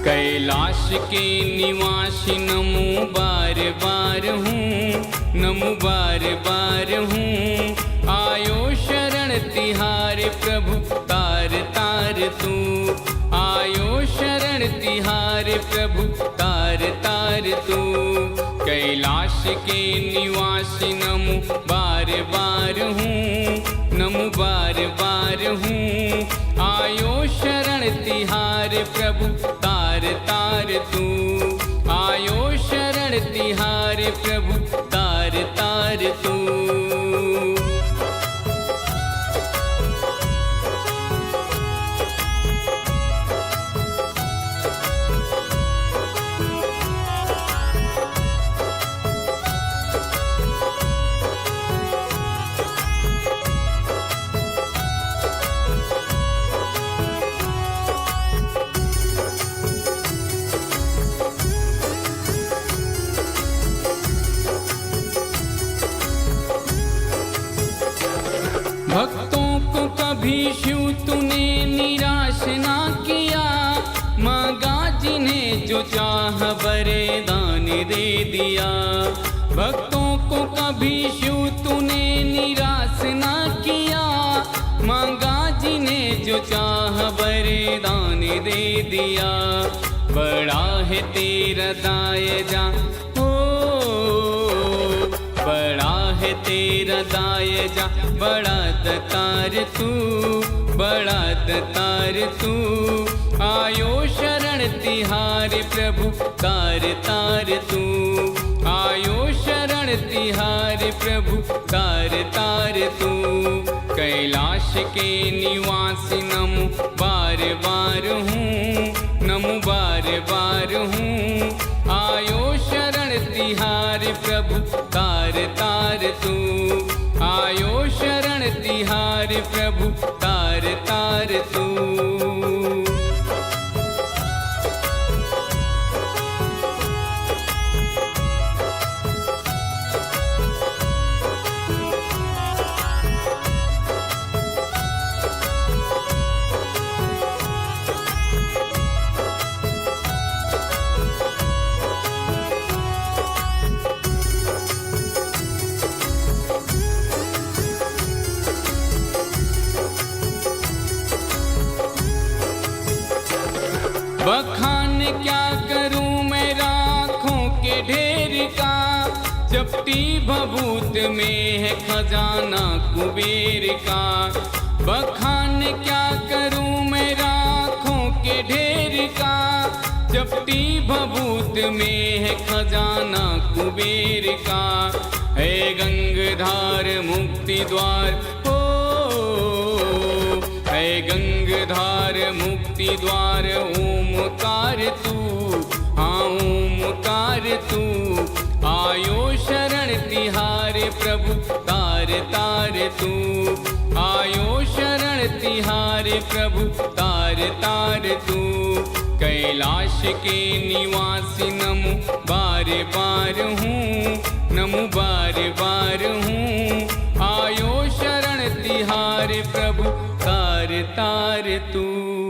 कैलाश के निवासी नमो बार बार हूँ, नमो बार बार हूँ। आयो शरण तिहारे प्रभु तार तार तू, आयो शरण तिहारे प्रभु तार तार तू। कैलाश के निवासी नमो बार बार हूँ, नमो बार बार हूँ। आयो शरण तिहारे प्रभु तार तार तू, आयो शरण तिहारे प्रभु तार तार तू। भक्तों को कभी शिव तूने निराश ना किया, मांगा जिन्हें जो चाह वरदान दे दिया। भक्तों को कभी शिव तूने निराश ना किया, मांगा जिन्हें जो चाह वरदान दे दिया। बड़ा है तेरा दायजा हो, बड़ा है तेरा दायजा, बड़ा दतार तू, बड़ा दतार तू। आयो शरण तिहारे प्रभु तार तार तू, आयो शरण तिहारे प्रभु तार तार तू। कैलाश के निवासी नमो बार बार हूँ, नमो बार बार हूँ। आयो शरण तिहारे प्रभु तार तार तू, आयो शरण तिहारे प्रभु तार तार तू। बखान क्या करूं मैं राखों के ढेर का, चपटी भभूत में है खजाना कुबेर का। बखान क्या करूं मैं राखों के ढेर का, चपटी भभूत में है खजाना कुबेर का। है गंगधार मुक्ति द्वार हो, है गंगधार मुक्ति द्वार। ओमकार तू, हाँ ओमकार तू। आयो शरण तिहारे प्रभु तार तार तू, आयो शरण तिहारे प्रभु तार तार तू। कैलाश के निवासी नमो बार बार हूँ, नमो बार बार हूँ। आयो शरण तिहारे प्रभु तार तार तू।